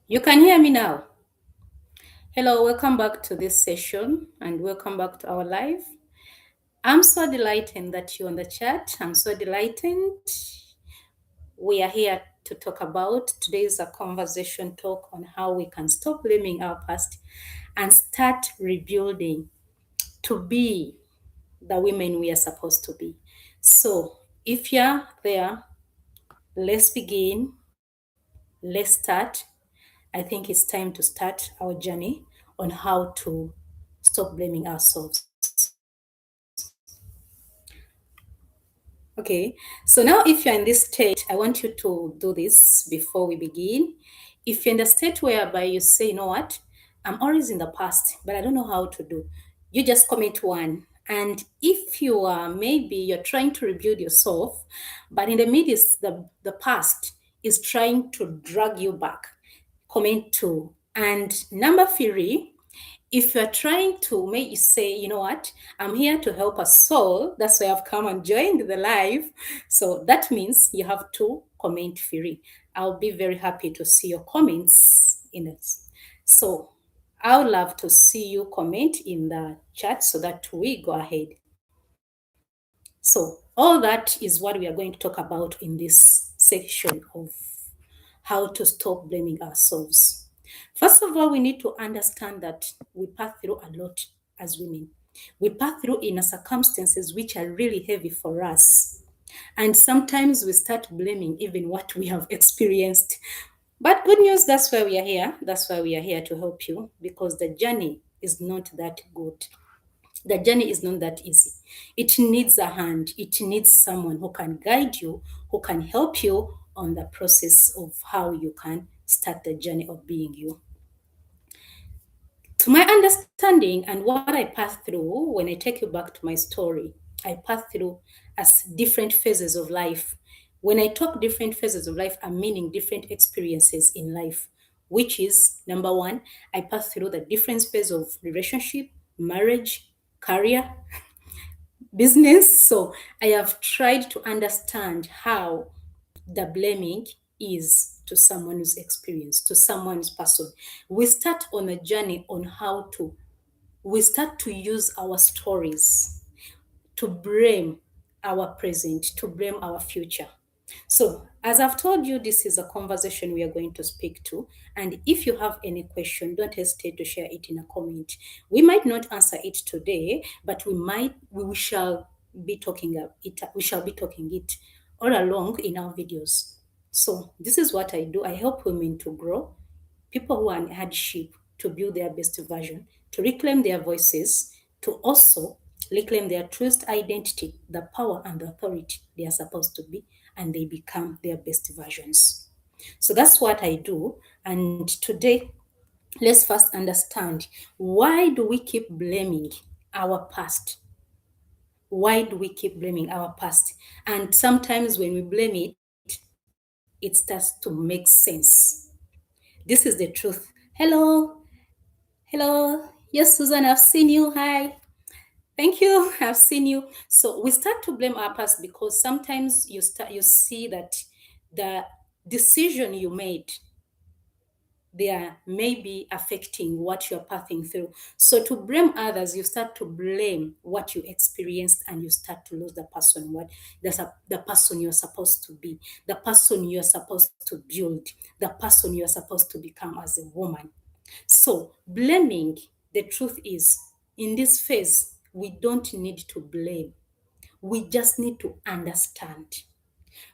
You can hear me now. Hello, welcome back to this session and welcome back to our live. I'm so delighted that you're on the chat. I'm so delighted. We are here to talk about today is a conversation talk on how we can stop blaming our past and start rebuilding to be the women we are supposed to be. So, if you're there, let's begin. Let's start. I think it's time to start our journey on how to stop blaming ourselves. Okay, so now if you're in this state, I want you to do this before we begin. If you're in the state whereby you say, you know what, I'm always in the past, but I don't know how to do, you just commit one. And if you are maybe you're trying to rebuild yourself, but in the midst, the past is trying to drag you back, comment two. And number three, if you're trying to make you say, you know what, I'm here to help a soul, that's why I've come and joined the live. So that means you have to comment free. I'll be very happy to see your comments in it. So I would love to see you comment in the chat so that we go ahead. So all that is what we are going to talk about in this section of how to stop blaming ourselves. First of all, we need to understand that we pass through a lot as women. We pass through inner circumstances which are really heavy for us. And sometimes we start blaming even what we have experienced. But good news, that's why we are here. That's why we are here to help you because the journey is not that good. The journey is not that easy. It needs a hand, it needs someone who can guide you, who can help you on the process of how you can start the journey of being you. To my understanding and what I passed through, when I take you back to my story, I passed through as different phases of life. When I talk different phases of life, I'm meaning different experiences in life, which is number one, I passed through the different phase of relationship, marriage, career, business. So I have tried to understand how the blaming is to someone's experience, to someone's person. We start on a journey on how to, we start to use our stories to blame our present, to blame our future. So, as I've told you, this is a conversation we are going to speak to. And if you have any question, don't hesitate to share it in a comment. We might not answer it today, but we shall be talking it. We shall be talking it all along in our videos. So, this is what I do. I help women to grow, people who are in hardship to build their best version, to reclaim their voices, to also reclaim their truest identity, the power and the authority they are supposed to be, and they become their best versions. So that's what I do. And today, let's first understand, why do we keep blaming our past? Why do we keep blaming our past? And sometimes when we blame it starts to make sense. This is the truth. Hello, hello. Yes, Susan, I've seen you. Hi. Thank you. I've seen you. So we start to blame our past because sometimes you see that the decision you made, they are maybe affecting what you're passing through. So to blame others, you start to blame what you experienced and you start to lose the person, the person you're supposed to be, the person you're supposed to build, the person you're supposed to become as a woman. So blaming, the truth is, in this phase, we don't need to blame. We just need to understand.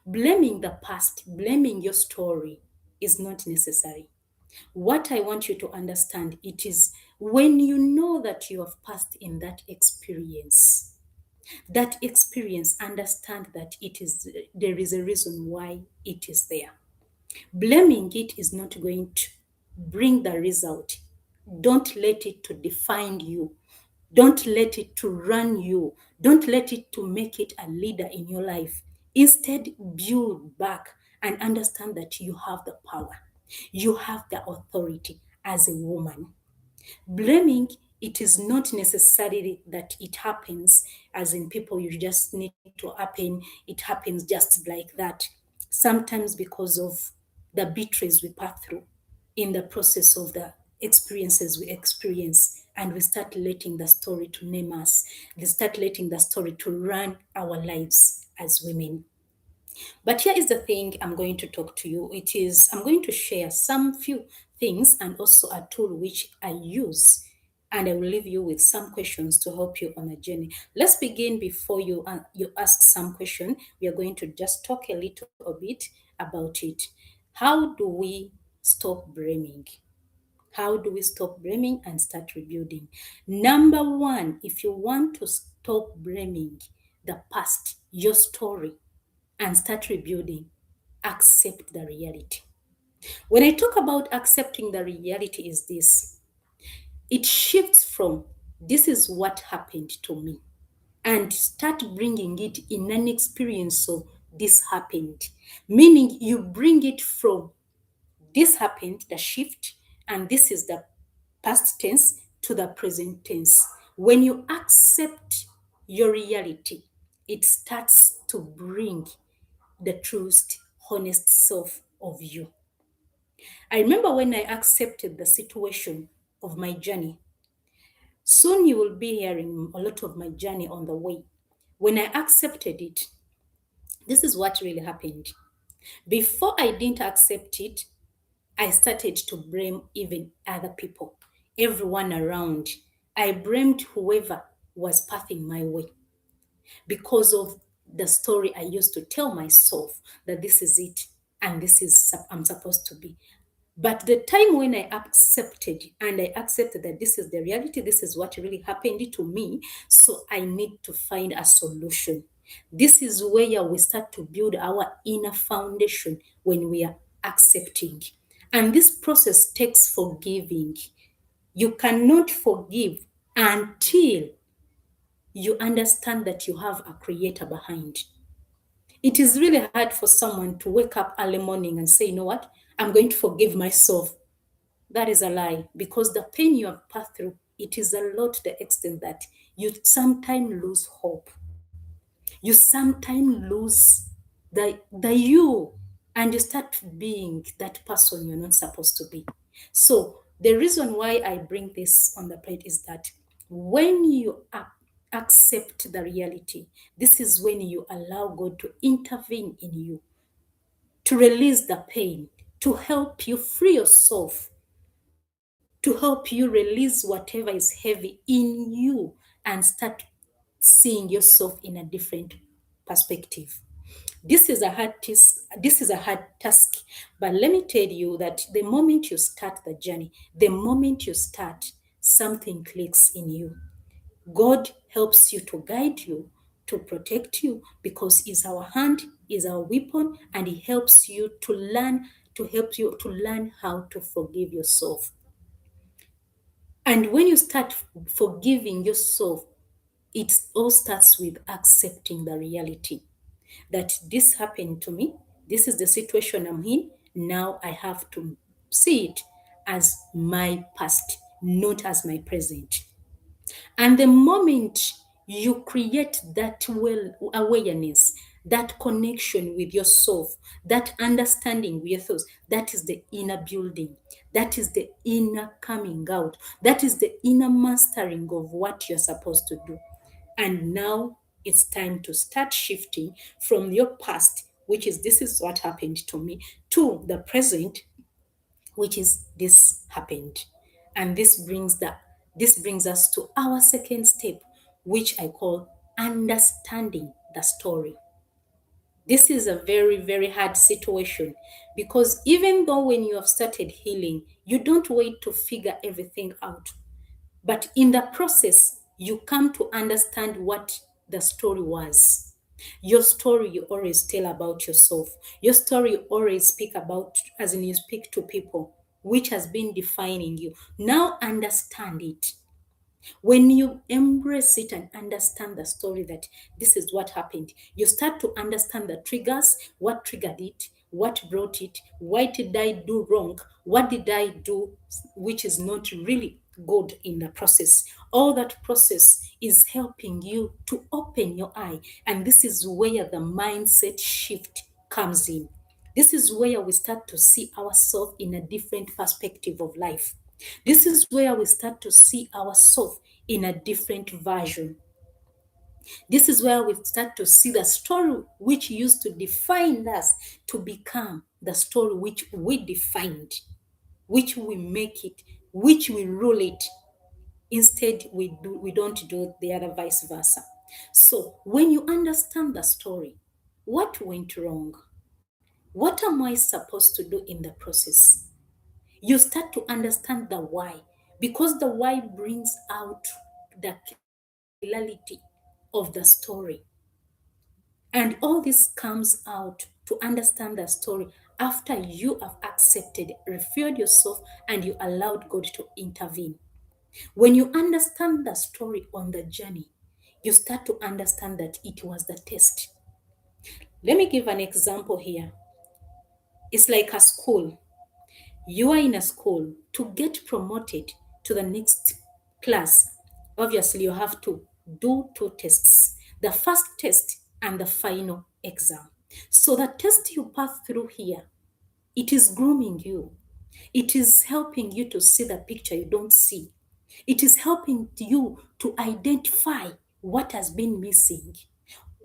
Blaming the past, blaming your story is not necessary. What I want you to understand, it is when you know that you have passed in that experience, understand that there is a reason why it is there. Blaming it is not going to bring the result. Don't let it to define you. Don't let it to run you. Don't let it to make it a leader in your life. Instead, build back and understand that you have the power. You have the authority as a woman. Blaming, it is not necessarily that it happens as in people you just need to happen. It happens just like that. Sometimes because of the betrayals we pass through. in the process of the experiences we experience, and we start letting the story to name us. We start letting the story to run our lives as women. But here is the thing I'm going to talk to you. It is, I'm going to share some few things and also a tool which I use. And I will leave you with some questions to help you on a journey. Let's begin before you ask some question. We are going to just talk a little bit about it. How do we stop blaming? How do we stop blaming and start rebuilding? Number one, if you want to stop blaming the past, your story, and start rebuilding, accept the reality. When I talk about accepting the reality is this, it shifts from this is what happened to me and start bringing it in an experience of this happened, meaning you bring it from this happened, the shift, and this is the past tense to the present tense. When you accept your reality, it starts to bring the truest, honest self of you. I remember when I accepted the situation of my journey. Soon you will be hearing a lot of my journey on the way. When I accepted it, this is what really happened. Before I didn't accept it, I started to blame even other people, everyone around. I blamed whoever was pathing my way because of the story I used to tell myself that this is it and this is I'm supposed to be. But the time when I accepted and I accepted that this is the reality, this is what really happened to me, so I need to find a solution. This is where we start to build our inner foundation when we are accepting. And this process takes forgiving. You cannot forgive until you understand that you have a creator behind. It is really hard for someone to wake up early morning and say, you know what, I'm going to forgive myself. That is a lie, because the pain you have passed through, it is a lot to the extent that you sometimes lose hope. You sometimes lose the you, and you start being that person you're not supposed to be. So the reason why I bring this on the plate is that when you accept the reality, this is when you allow God to intervene in you, to release the pain, to help you free yourself, to help you release whatever is heavy in you and start seeing yourself in a different perspective. This is a hard task, but let me tell you that the moment you start the journey, the moment you start, something clicks in you. God helps you to guide you, to protect you, because is our hand, is our weapon, and he helps you to learn, to help you to learn how to forgive yourself. And when you start forgiving yourself, it all starts with accepting the reality that this happened to me. This is the situation I'm in. Now I have to see it as my past, not as my present. And the moment you create that well awareness, that connection with yourself, that understanding with your thoughts, that is the inner building. That is the inner coming out. That is the inner mastering of what you're supposed to do. And now it's time to start shifting from your past, which is this is what happened to me, to the present, which is this happened. And this brings us to our second step, which I call understanding the story. This is a very, very hard situation, because even though when you have started healing, you don't wait to figure everything out. But in the process, you come to understand what the story was. Your story you always tell about yourself. Your story you always speak about, as in you speak to people, which has been defining you. Now understand it. When you embrace it and understand the story that this is what happened, you start to understand the triggers, what triggered it, what brought it, why did I do wrong, what did I do which is not really good in the process. All that process is helping you to open your eye, and this is where the mindset shift comes in. This is where we start to see ourselves in a different perspective of life. This is where we start to see ourselves in a different version. This is where we start to see the story which used to define us to become the story which we defined, which we make it, which we rule it. Instead, we don't do the other vice versa. So when you understand the story, what went wrong? What am I supposed to do in the process? You start to understand the why, because the why brings out the clarity of the story. And all this comes out to understand the story after you have accepted, revealed yourself, and you allowed God to intervene. When you understand the story on the journey, you start to understand that it was the test. Let me give an example here. It's like a school. You are in a school. To get promoted to the next class, obviously you have to do two tests, the first test and the final exam. So the test you pass through here, it is grooming you. It is helping you to see the picture you don't see. It is helping you to identify what has been missing,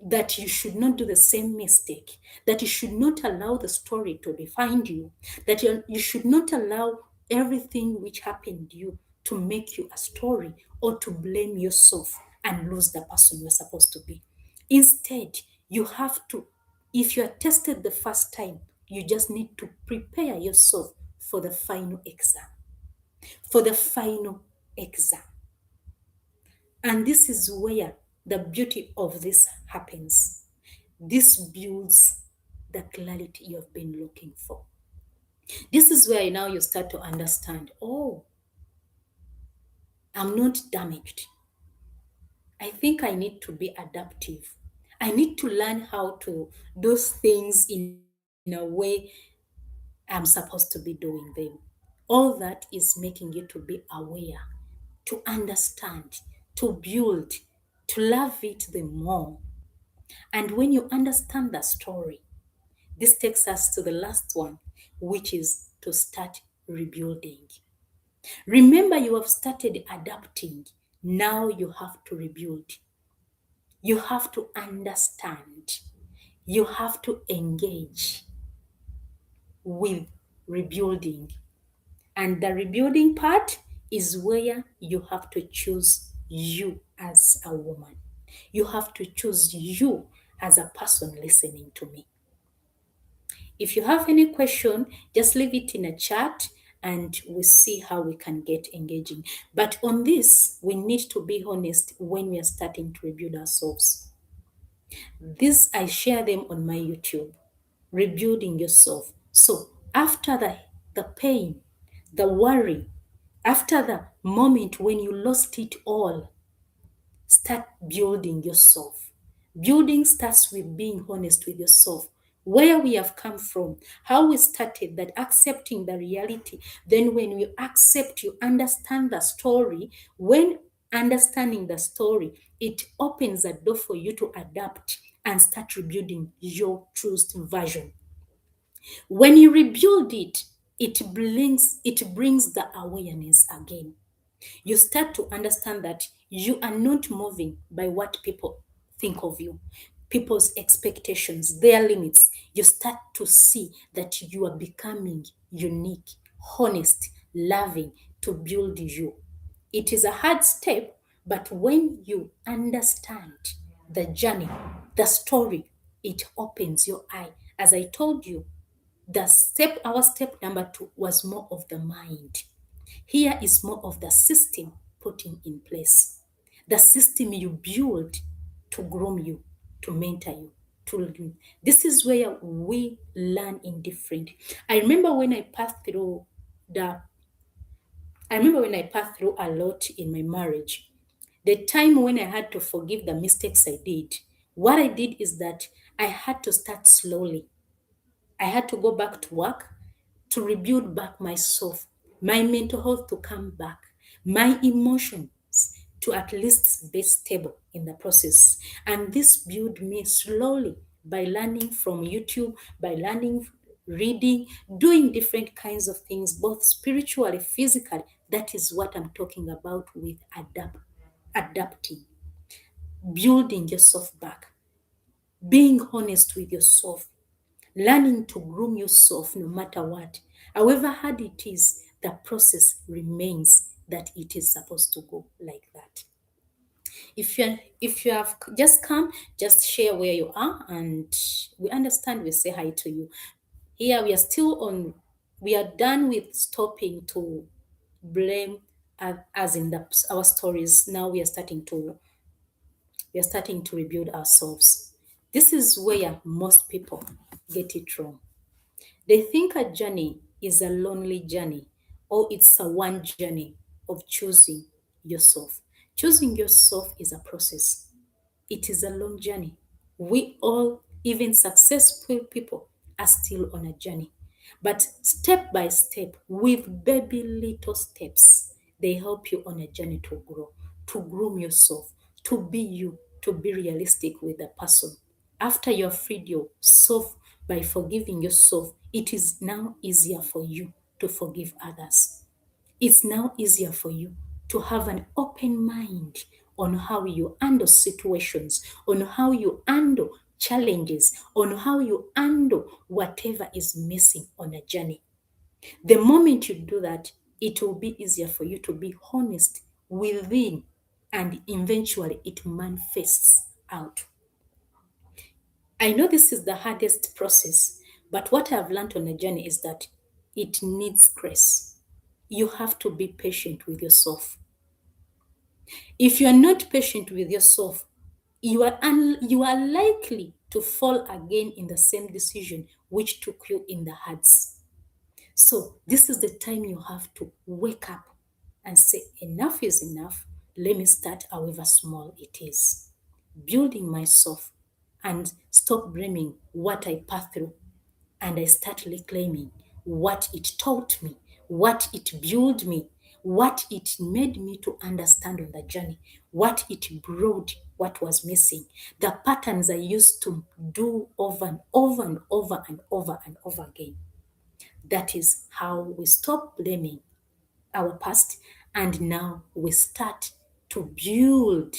that you should not do the same mistake, that you should not allow the story to define you, that you should not allow everything which happened to you to make you a story or to blame yourself and lose the person you're supposed to be. Instead, you have to, if you are tested the first time, you just need to prepare yourself for the final exam. For the final exam. And this is where the beauty of this happens. This builds the clarity you have been looking for. This is where now you start to understand, oh, I'm not damaged. I think I need to be adaptive. I need to learn how to do things in a way I'm supposed to be doing them. All that is making you to be aware, to understand, to build, to love it the more. And when you understand the story, this takes us to the last one, which is to start rebuilding. Remember, you have started adapting. Now you have to rebuild. You have to understand. You have to engage with rebuilding. And the rebuilding part is where you have to choose you as a woman. You have to choose you as a person listening to me. If you have any question, just leave it in a chat and we'll see how we can get engaging. But on this, we need to be honest when we are starting to rebuild ourselves. This, I share them on my YouTube, rebuilding yourself. So after the pain, the worry, after the moment when you lost it all, start building yourself. Building starts with being honest with yourself, where we have come from, how we started, that accepting the reality. Then, when you accept, you understand the story. When understanding the story, it opens a door for you to adapt and start rebuilding your truest version. When you rebuild it, it brings the awareness again. You start to understand that you are not moving by what people think of you, people's expectations, their limits. You start to see that you are becoming unique, honest, loving to build you. It is a hard step, but when you understand the journey, the story, it opens your eye. As I told you, our step number 2 was more of the mind. Here is more of the system putting in place. The system you build to groom you, to mentor you, to learn. This is where we learn in different. I remember when I passed through the I remember when I passed through a lot in my marriage. The time when I had to forgive the mistakes I did, what I did is that I had to start slowly. I had to go back to work to rebuild back myself, my mental health to come back, my emotions to at least be stable in the process. And this built me slowly by learning from YouTube, by learning reading, doing different kinds of things, both spiritually, physically. That is what I'm talking about with adapting, building yourself back, being honest with yourself, learning to groom yourself no matter what. However hard it is, the process remains that it is supposed to go like that. If you have just come, just share where you are, and we understand. We say hi to you. Here we are still on. We are done with stopping to blame as in our stories. Now we are starting to rebuild ourselves. This is where most people get it wrong. They think a journey is a lonely journey, or it's a one journey of choosing yourself. Choosing yourself is a process. It is a long journey. We all, even successful people, are still on a journey. But step by step, with baby little steps, they help you on a journey to grow, to groom yourself, to be you, to be realistic with the person. After you have freed yourself by forgiving yourself, it is now easier for you to forgive others. It's now easier for you to have an open mind on how you handle situations, on how you handle challenges, on how you handle whatever is missing on a journey. The moment you do that, it will be easier for you to be honest within, and eventually it manifests out. I know this is the hardest process, but what I've learned on the journey is that it needs grace. You have to be patient with yourself. If you are not patient with yourself, you are likely to fall again in the same decision which took you in the hearts. So this is the time you have to wake up and say, enough is enough. Let me start however small it is. Building myself, and stop blaming what I passed through, and I start reclaiming what it taught me, what it built me, what it made me to understand on the journey, what it brought, what was missing, the patterns I used to do over and over and over and over and over again. That is how we stop blaming our past, and now we start to build,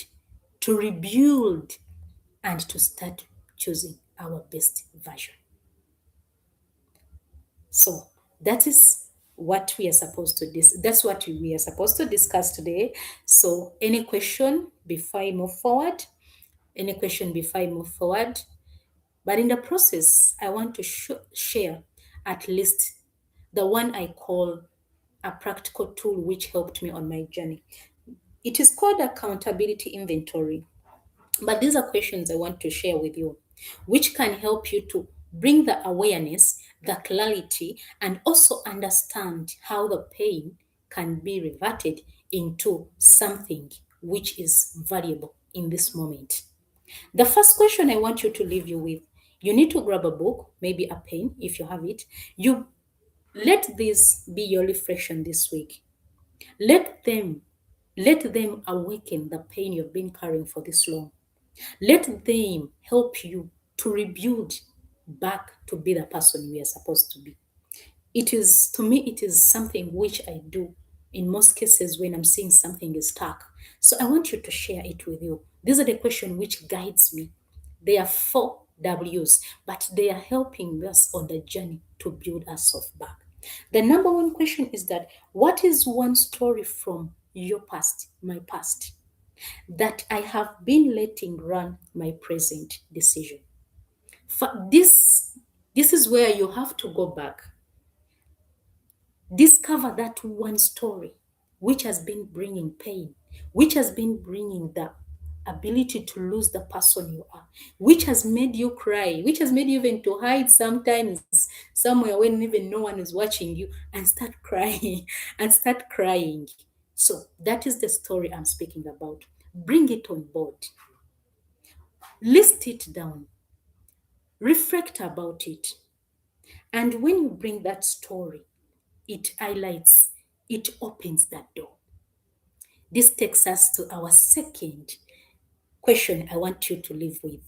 to rebuild, and to start choosing our best version. So that is what we are supposed to that's what we are supposed to discuss today. So any question before I move forward? Any question before I move forward? But in the process, I want to share at least the one I call a practical tool which helped me on my journey. It is called accountability inventory. But these are questions I want to share with you, which can help you to bring the awareness, the clarity, and also understand how the pain can be reverted into something which is valuable in this moment. The first question I want you to leave you with, you need to grab a book, maybe a pen if you have it. You let this be your reflection this week. Let them let them awaken the pain you've been carrying for this long. Let them help you to rebuild back to be the person you are supposed to be. It is, to me, it is something which I do in most cases when I'm seeing something is stuck. So I want you to share it with you. These are the questions which guides me. They are 4 W's, but they are helping us on the journey to build ourselves back. The number one question is that, what is one story from your past, my past, that I have been letting run my present decision? This is where you have to go back. Discover that one story which has been bringing pain, which has been bringing the ability to lose the person you are, which has made you cry, which has made you even to hide sometimes somewhere when even no one is watching you, and start crying and start crying. So that is the story I'm speaking about. Bring it on board. List it down. Reflect about it. And when you bring that story, it highlights, it opens that door. This takes us to our second question I want you to live with.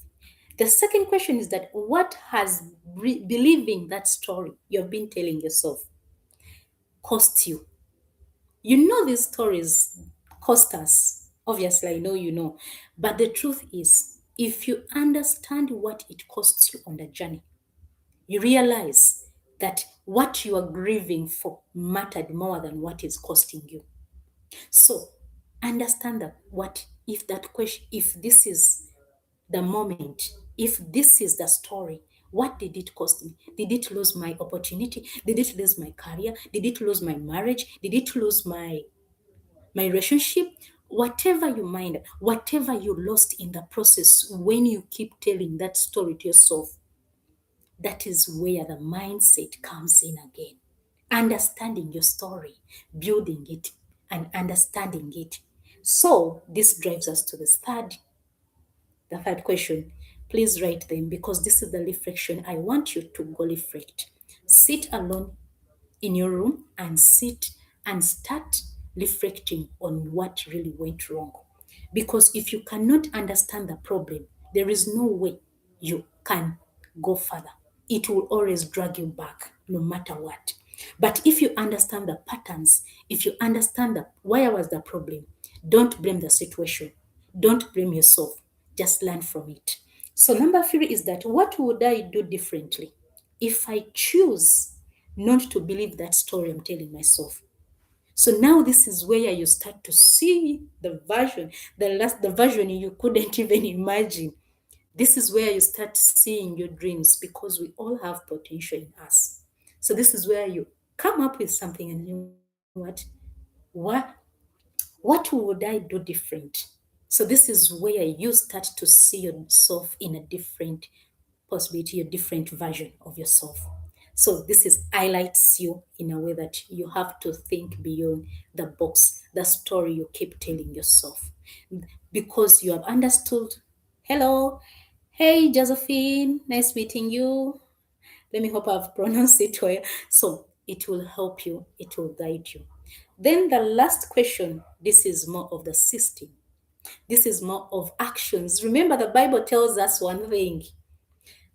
The second question is that what has believing that story you've been telling yourself cost you? You know these stories cost us. Obviously, I know you know. But the truth is, if you understand what it costs you on the journey, you realize that what you are grieving for mattered more than what is costing you. So understand that what if that question, if this is the moment, if this is the story, what did it cost me? Did it lose my opportunity? Did it lose my career? Did it lose my marriage? Did it lose my relationship? Whatever you mind, whatever you lost in the process, when you keep telling that story to yourself, that is where the mindset comes in again. Understanding your story, building it, and understanding it. So this drives us to the third question. Please write them because this is the reflection I want you to go reflect. Sit alone in your room and sit and start reflecting on what really went wrong. Because if you cannot understand the problem, there is no way you can go further. It will always drag you back no matter what. But if you understand the patterns, if you understand the where was the problem, don't blame the situation. Don't blame yourself. Just learn from it. So number three is that what would I do differently if I choose not to believe that story I'm telling myself? So now this is where you start to see the version you couldn't even imagine. This is where you start seeing your dreams because we all have potential in us. So this is where you come up with something and you know what what would I do different? So this is where you start to see yourself in a different possibility, a different version of yourself. So this is highlights you in a way that you have to think beyond the box, the story you keep telling yourself. Because you have understood. Hello. Hey Josephine, nice meeting you. Let me hope I've pronounced it well. So it will help you, it will guide you. Then the last question, this is more of the system. This is more of actions. Remember, the Bible tells us one thing: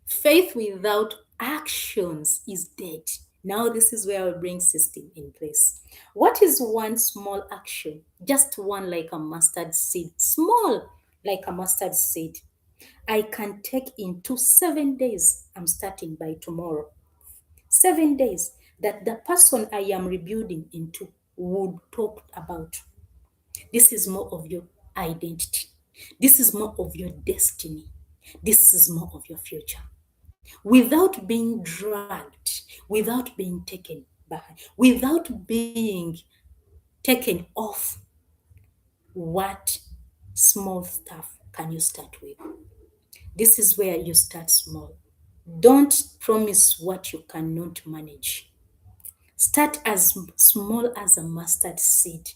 faith without actions is dead. Now, this is where I bring system in place. What is one small action? Just one, like a mustard seed. Small, like a mustard seed. I can take into 7 days. I'm starting by tomorrow. 7 days that the person I am rebuilding into would talk about. This is more of your identity. This is more of your destiny. This is more of your future. Without being dragged, without being taken back, without being taken off, what small stuff can you start with? This is where you start small. Don't promise what you cannot manage. Start as small as a mustard seed.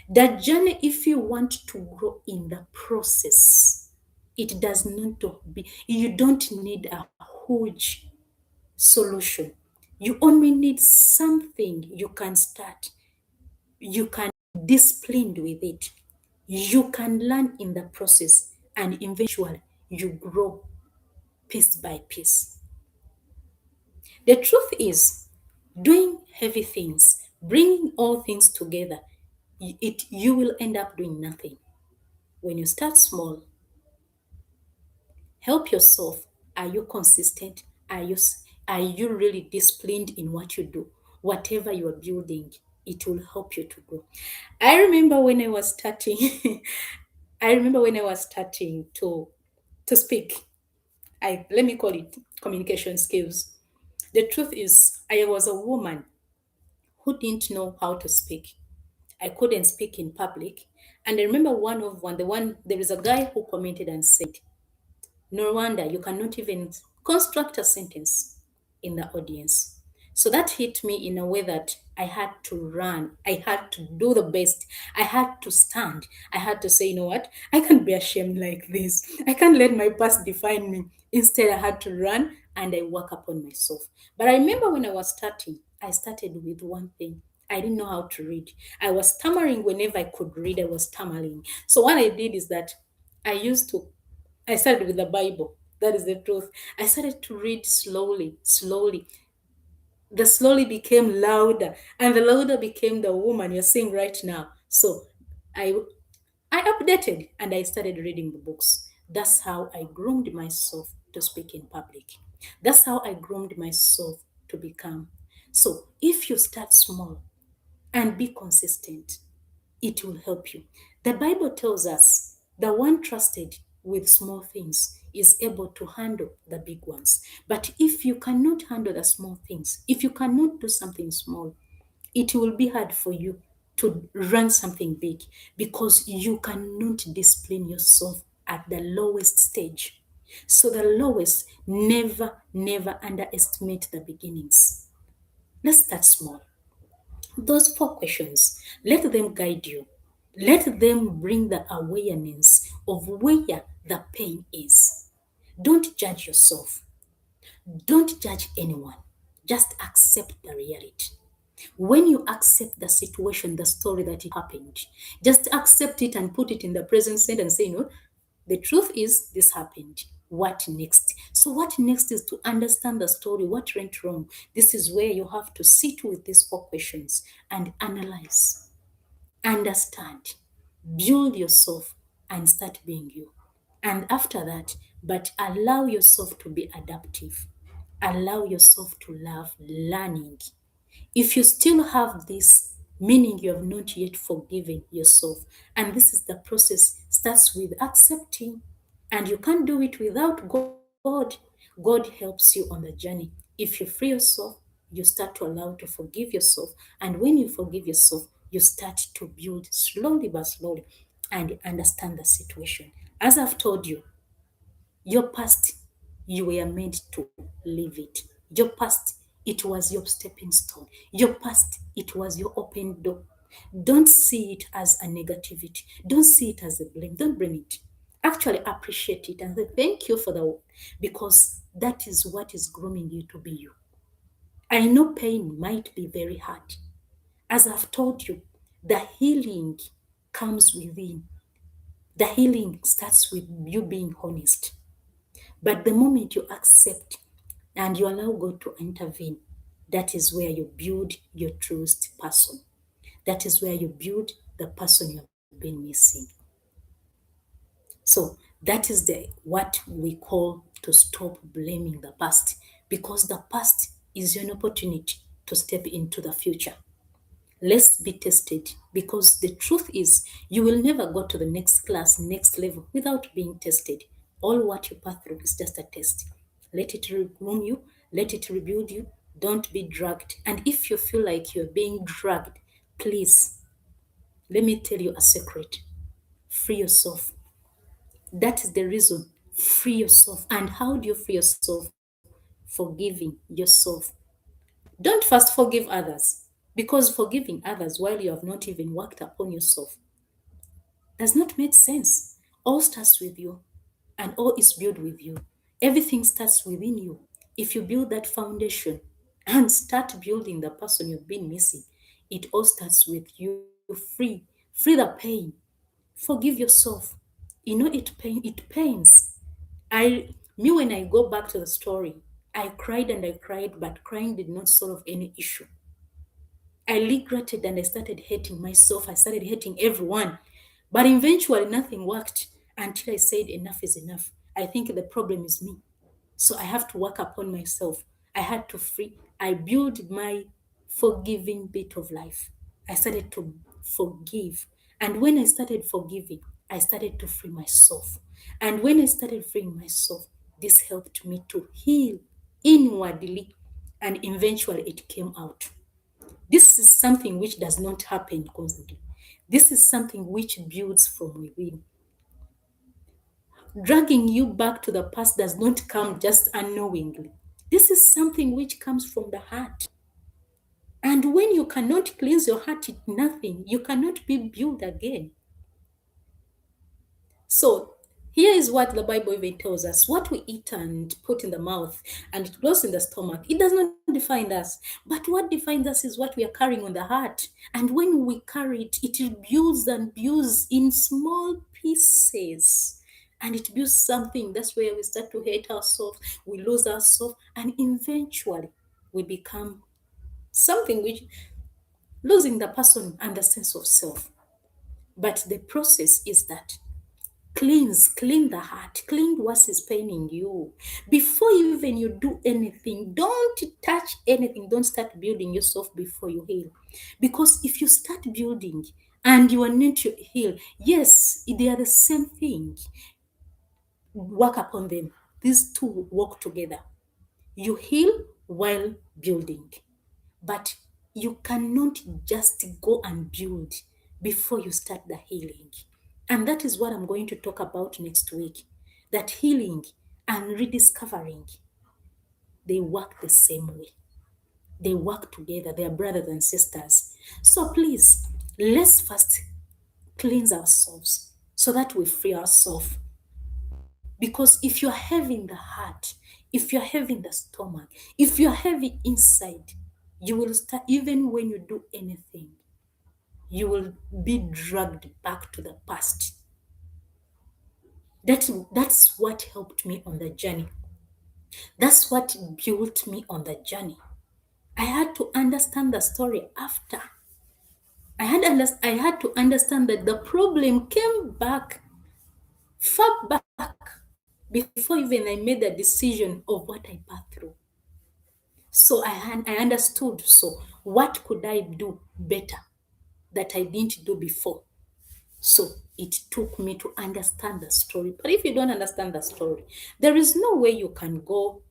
That journey, if you want to grow in the process, it does not be, you don't need a huge solution. You only need something you can start. You can be disciplined with it. You can learn in the process, and eventually you grow piece by piece. The truth is, doing heavy things, bringing all things together, you will end up doing nothing. When you start small, help yourself. Are you consistent? Are you really disciplined in what you do? Whatever you are building, it will help you to grow. I remember when I was starting, I remember when I was starting to speak. Let me call it communication skills. The truth is, I was a woman who didn't know how to speak. I couldn't speak in public. And I remember there is a guy who commented and said, no wonder you cannot even construct a sentence in the audience. So that hit me in a way that I had to run. I had to do the best. I had to stand. I had to say, you know what? I can't be ashamed like this. I can't let my past define me. Instead, I had to run and I work upon myself. But I remember when I was starting, I started with one thing. I didn't know how to read. I was stammering whenever I could read, I was stammering. So what I did is that I used to I started with the Bible. That is the truth. I started to read slowly, slowly. The slowly became louder, and the louder became the woman you're seeing right now. So I I updated and I started reading the books. That's how I groomed myself to speak in public. That's how I groomed myself to become. So if you start small and be consistent, it will help you. The Bible tells us the one trusted with small things is able to handle the big ones. But if you cannot handle the small things, if you cannot do something small, it will be hard for you to run something big because you cannot discipline yourself at the lowest stage. So, the lowest, never, never underestimate the beginnings. Let's start small. Those 4 questions, let them guide you. Let them bring the awareness of where the pain is. Don't judge yourself. Don't judge anyone. Just accept the reality. When you accept the situation, the story that it happened, just accept it and put it in the present sense and say, no, the truth is this happened. What next? So, what next is to understand the story, what went wrong. This is where you have to sit with these 4 questions and analyze, understand, build yourself, and start being you. And after that, but allow yourself to be adaptive, allow yourself to love learning. If you still have this, meaning you have not yet forgiven yourself. And this is the process, starts with accepting. And you can't do it without God. God helps you on the journey. If you free yourself, you start to allow to forgive yourself. And when you forgive yourself, you start to build slowly but slowly and understand the situation. As I've told you, your past, you were meant to live it. Your past, it was your stepping stone. Your past, it was your open door. Don't see it as a negativity. Don't see it as a blame. Don't bring it. Actually appreciate it and say thank you for the work because that is what is grooming you to be you. I know pain might be very hard. As I've told you, the healing comes within. The healing starts with you being honest. But the moment you accept and you allow God to intervene, that is where you build your truest person. That is where you build the person you have been missing. So that is the what we call to stop blaming the past because the past is an opportunity to step into the future. Let's be tested because the truth is you will never go to the next class, next level without being tested. All what you pass through is just a test. Let it groom you, let it rebuild you. Don't be dragged. And if you feel like you're being dragged, please let me tell you a secret. Free yourself. That is the reason. Free yourself. And how do you free yourself? Forgiving yourself. Don't first forgive others because forgiving others while you have not even worked upon yourself does not make sense. All starts with you and all is built with you. Everything starts within you. If you build that foundation and start building the person you've been missing, it all starts with you free. Free the pain. Forgive yourself. It pains. When I go back to the story, I cried, but crying did not solve any issue. I regretted and I started hating myself. I started hating everyone. But eventually, nothing worked until I said, enough is enough. I think the problem is me. So I have to work upon myself. I had to free. I built my forgiving bit of life. I started to forgive. And when I started forgiving, I started to free myself. And when I started freeing myself, this helped me to heal inwardly. And eventually, it came out. This is something which does not happen constantly. This is something which builds from within. Dragging you back to the past does not come just unknowingly. This is something which comes from the heart. And when you cannot cleanse your heart with nothing, you cannot be built again. So, here is what the Bible even tells us what we eat and put in the mouth and it goes in the stomach. It does not define us. But what defines us is what we are carrying on the heart. And when we carry it, it builds and builds in small pieces. And it builds something. That's where we start to hate ourselves, we lose ourselves, and eventually we become something which losing the person and the sense of self. But the process is that clean the heart, clean what is paining you. Before you do anything, don't touch anything, don't start building yourself before you heal. Because if you start building and you are not to heal, yes, they are the same thing. Work upon them. These two work together. You heal while building. But you cannot just go and build before you start the healing. And that is what I'm going to talk about next week. That healing and rediscovering, they work the same way. They work together. They are brothers and sisters. So please, let's first cleanse ourselves so that we free ourselves. Because if you're heavy in the heart, if you're heavy in the stomach, if you're heavy inside, you will start, even when you do anything, you will be dragged back to the past. That's what helped me on the journey. That's what built me on the journey. I had to understand the story after. I had to understand that the problem came back, far back, before even I made the decision of what I passed through. So I understood. So what could I do better that I didn't do before? So it took me to understand the story. But if you don't understand the story, there is no way you can go.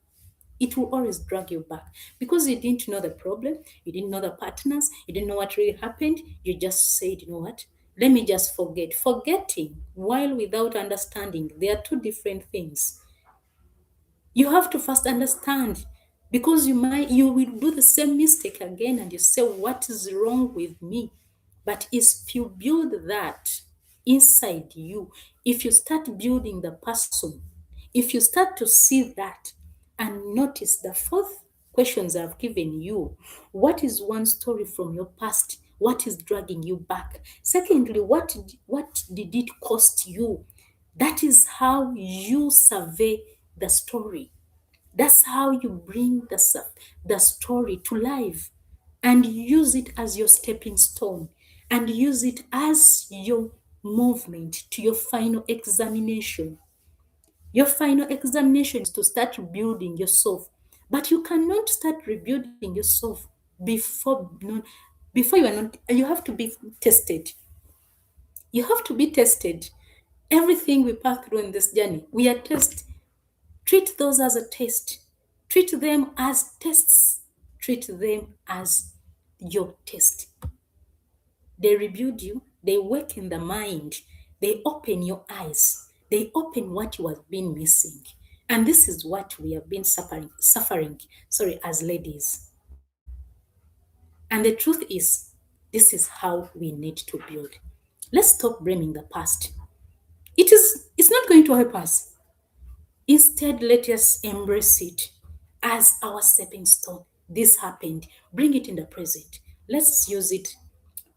It will always drag you back because you didn't know the problem, you didn't know the partners, you didn't know what really happened. You just said, you know what? Let me just forget. Forgetting while without understanding, they are two different things. You have to first understand because you will do the same mistake again and you say, what is wrong with me? But if you build that inside you, if you start building the person, if you start to see that and notice the fourth questions I've given you, what is one story from your past? What is dragging you back? Secondly, what did it cost you? That is how you survey the story. That's how you bring the story to life and use it as your stepping stone and use it as your movement to your final examination. Your final examination is to start rebuilding yourself, but you cannot start rebuilding yourself before you are not. You have to be tested. You have to be tested. Everything we pass through in this journey, we are tested. Treat those as a test. Treat them as tests. Treat them as your test. They rebuild you, they awaken the mind, they open your eyes, they open what you have been missing. And this is what we have been suffering, as ladies. And the truth is, this is how we need to build. Let's stop blaming the past. It's not going to help us. Instead, let us embrace it as our stepping stone. This happened. Bring it in the present. Let's use it.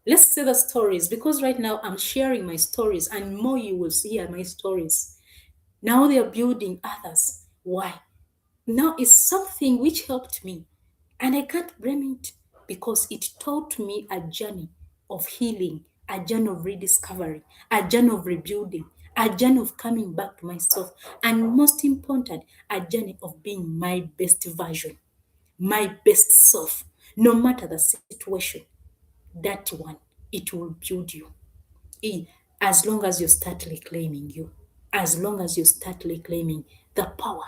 Let's say the stories because right now I'm sharing my stories and more you will hear my stories. Now they are building others. Why? Now it's something which helped me and I can't blame it because it taught me a journey of healing, a journey of rediscovery, a journey of rebuilding, a journey of coming back to myself, and most important, a journey of being my best version, my best self, no matter the situation. That one, it will build you. As long as you start reclaiming you, as long as you start reclaiming the power,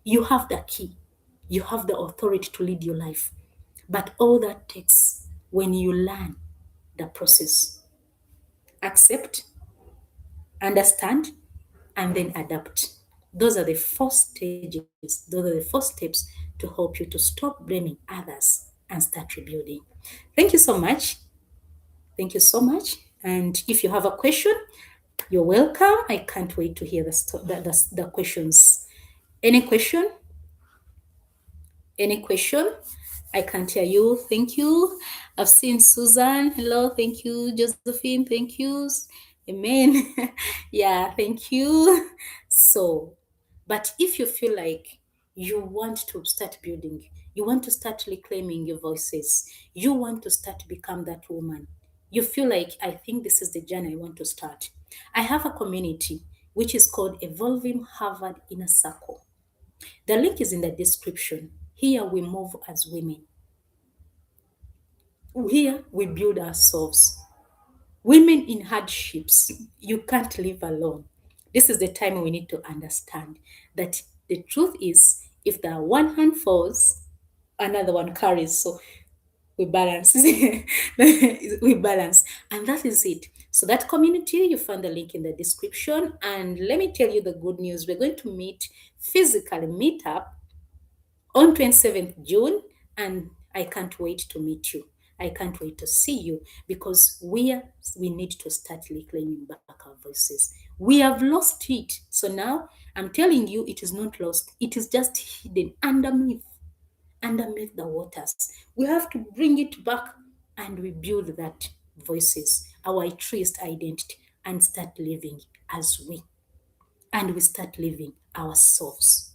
you have the key, you have the authority to lead your life. But all that takes when you learn the process, accept, understand, and then adapt. Those are the four stages, those are the four steps to help you to stop blaming others and start rebuilding. Thank you so much. Thank you so much. And if you have a question, you're welcome. I can't wait to hear the questions. Any question? Any question? I can't hear you. Thank you. I've seen Susan. Hello. Thank you. Josephine. Thank you. Amen. Yeah. Thank you. So, but if you feel like you want to start building, you want to start reclaiming your voices, you want to start to become that woman, you feel like, I think this is the journey I want to start. I have a community which is called Evolving Harvard Inner Circle. The link is in the description. Here we move as women. Here we build ourselves. Women in hardships, you can't live alone. This is the time we need to understand that the truth is, if the one hand falls, another one carries. So we balance. We balance. And that is it. So that community, you find the link in the description. And let me tell you the good news. We're going to meet up on 27th June, and I can't wait to meet you. I can't wait to see you, because we need to start reclaiming back our voices. We have lost it. So now I'm telling you, it is not lost. It is just hidden underneath the waters. We have to bring it back and rebuild that voices, our truest identity, and start living as we. And we start living ourselves,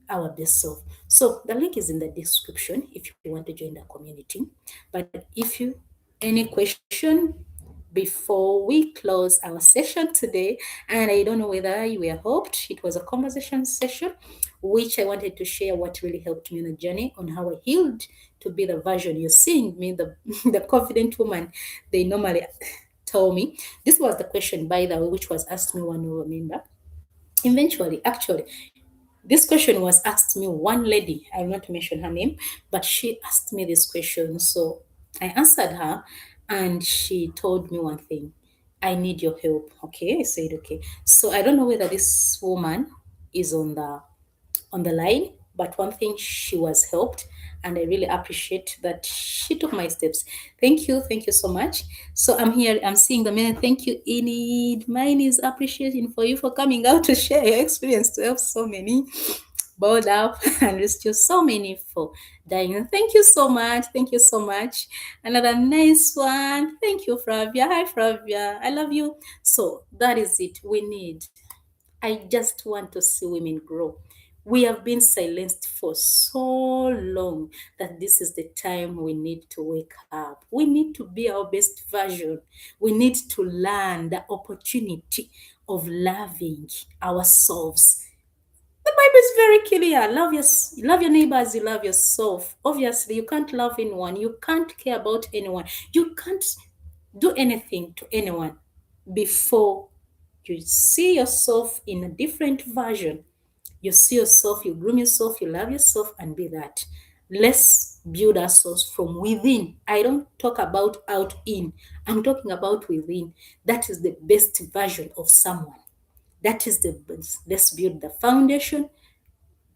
our best self. So the link is in the description if you want to join the community. But if you any question before we close our session today, and I don't know whether you were helped, it was a conversation session which I wanted to share what really helped me on the journey on how I healed to be the version you're seeing me, the the confident woman they normally tell me. This was the question, by the way, which was asked me one member. Eventually, actually, this question was asked me one lady, I will not mention her name, but she asked me this question. So I answered her, and she told me one thing: I need your help. Okay, I said, okay. So I don't know whether this woman is on the line, but one thing, she was helped, and I really appreciate that she took my steps. Thank you so much. So I'm here, I'm seeing the minute. Thank you, Enid. Mine is appreciation for you for coming out to share your experience to help so many bowled up and rescue so many for dying. Thank you so much. Thank you so much. Another nice one. Thank you, Flavia. Hi, Flavia. I love you. So that is it. We need. I just want to see women grow. We have been silenced for so long that this is the time we need to wake up. We need to be our best version. We need to learn the opportunity of loving ourselves. The Bible is very clear. Love your neighbor as you love yourself. Obviously, you can't love anyone. You can't care about anyone. You can't do anything to anyone before you see yourself in a different version. You see yourself, you groom yourself, you love yourself, and be that. Let's build ourselves from within. I don't talk about out in, I'm talking about within. That is the best version of someone. That is the best. Let's build the foundation.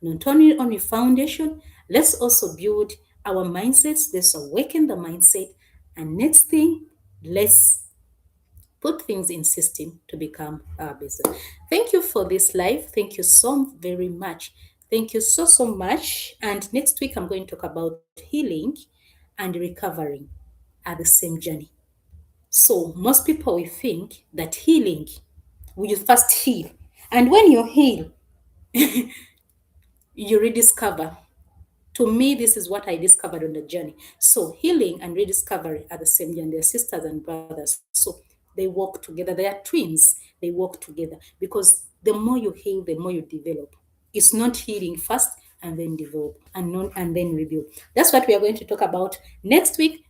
Not only on your foundation, let's also build our mindsets. Let's awaken the mindset. And next thing, let's put things in system to become our business. Thank you for this live. Thank you so very much. Thank you so much. And next week, I'm going to talk about healing and recovering at the same journey. So most people will think that healing, you first heal. And when you heal, you rediscover. To me, this is what I discovered on the journey. So healing and rediscovery are the same journey. They're sisters and brothers. So they work together. They are twins. They work together, because the more you heal, the more you develop. It's not healing first and then develop and then rebuild. That's what we are going to talk about next week.